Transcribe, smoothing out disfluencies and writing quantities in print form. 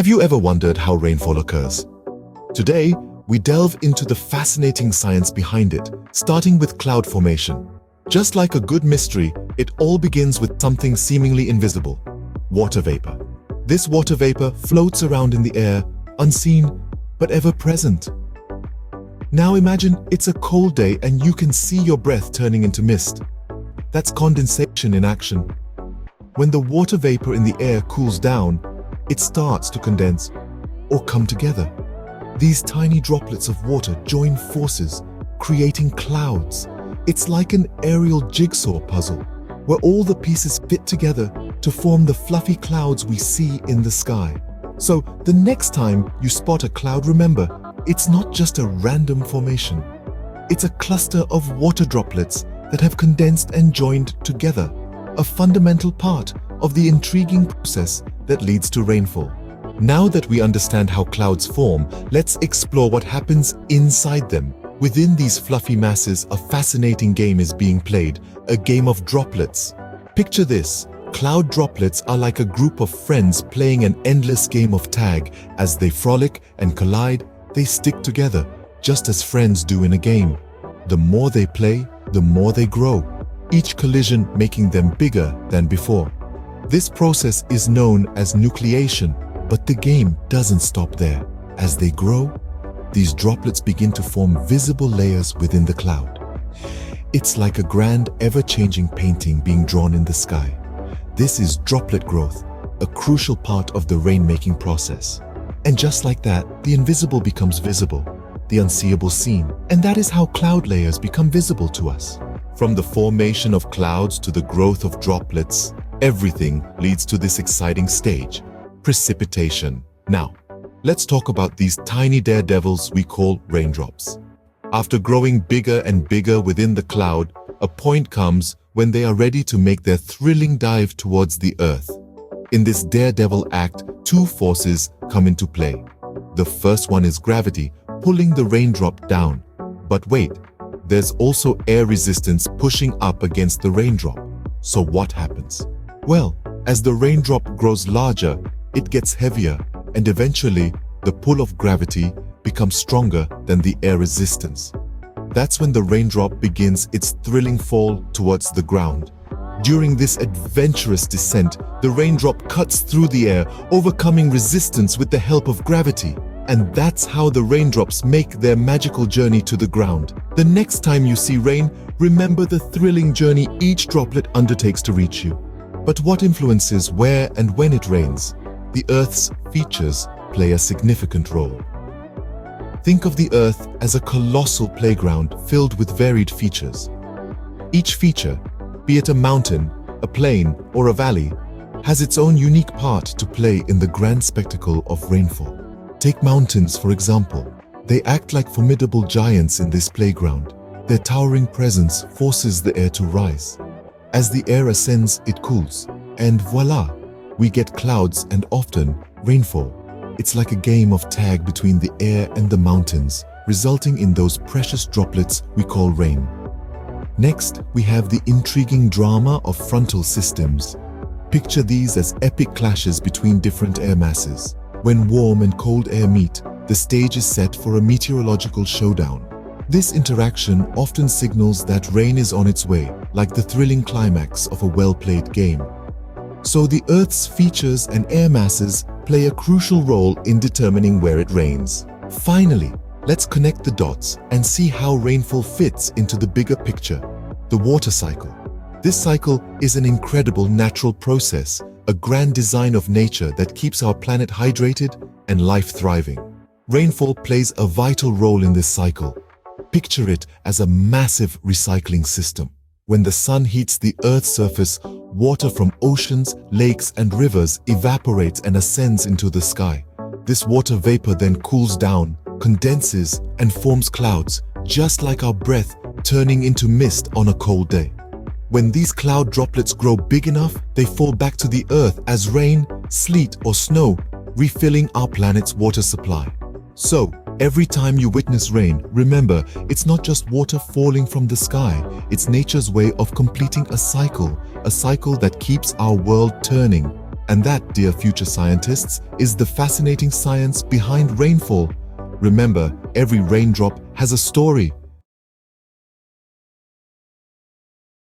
Have you ever wondered how rainfall occurs? Today, we delve into the fascinating science behind it, starting with cloud formation. Just like a good mystery, it all begins with something seemingly invisible: water vapor. This water vapor floats around in the air, unseen but ever present. Now imagine it's a cold day and you can see your breath turning into mist. That's condensation in action. When the water vapor in the air cools down, it starts to condense or come together. These tiny droplets of water join forces, creating clouds. It's like an aerial jigsaw puzzle, where all the pieces fit together to form the fluffy clouds we see in the sky. So the next time you spot a cloud, remember, it's not just a random formation. It's a cluster of water droplets that have condensed and joined together, a fundamental part of the intriguing process that leads to rainfall. Now that we understand how clouds form, let's explore what happens inside them. Within these fluffy masses, a fascinating game is being played, a game of droplets. Picture this: cloud droplets are like a group of friends playing an endless game of tag. As they frolic and collide, they stick together, just as friends do in a game. The more they play, the more they grow, each collision making them bigger than before. This process is known as nucleation, but the game doesn't stop there. As they grow, these droplets begin to form visible layers within the cloud. It's like a grand, ever-changing painting being drawn in the sky. This is droplet growth, a crucial part of the rain-making process. And just like that, the invisible becomes visible, the unseeable seen. And that is how cloud layers become visible to us. From the formation of clouds to the growth of droplets, everything leads to this exciting stage: precipitation. Now, let's talk about these tiny daredevils we call raindrops. After growing bigger and bigger within the cloud, a point comes when they are ready to make their thrilling dive towards the earth. In this daredevil act, two forces come into play. The first one is gravity, pulling the raindrop down. But wait, there's also air resistance pushing up against the raindrop. So what happens? Well, as the raindrop grows larger, it gets heavier, and eventually, the pull of gravity becomes stronger than the air resistance. That's when the raindrop begins its thrilling fall towards the ground. During this adventurous descent, the raindrop cuts through the air, overcoming resistance with the help of gravity. And that's how the raindrops make their magical journey to the ground. The next time you see rain, remember the thrilling journey each droplet undertakes to reach you. But what influences where and when it rains? The Earth's features play a significant role. Think of the Earth as a colossal playground filled with varied features. Each feature, be it a mountain, a plain, or a valley, has its own unique part to play in the grand spectacle of rainfall. Take mountains, for example. They act like formidable giants in this playground. Their towering presence forces the air to rise. As the air ascends, it cools, and voila, we get clouds and often rainfall. It's like a game of tag between the air and the mountains, resulting in those precious droplets we call rain. Next, we have the intriguing drama of frontal systems. Picture these as epic clashes between different air masses. When warm and cold air meet, the stage is set for a meteorological showdown. This interaction often signals that rain is on its way, like the thrilling climax of a well-played game. So the Earth's features and air masses play a crucial role in determining where it rains. Finally, let's connect the dots and see how rainfall fits into the bigger picture: the water cycle. This cycle is an incredible natural process, a grand design of nature that keeps our planet hydrated and life thriving. Rainfall plays a vital role in this cycle. Picture it as a massive recycling system. When the sun heats the Earth's surface, water from oceans, lakes, and rivers evaporates and ascends into the sky. This water vapor then cools down, condenses, and forms clouds, just like our breath turning into mist on a cold day. When these cloud droplets grow big enough, they fall back to the Earth as rain, sleet, or snow, refilling our planet's water supply. So, every time you witness rain, remember, it's not just water falling from the sky, it's nature's way of completing a cycle that keeps our world turning. And that, dear future scientists, is the fascinating science behind rainfall. Remember, every raindrop has a story.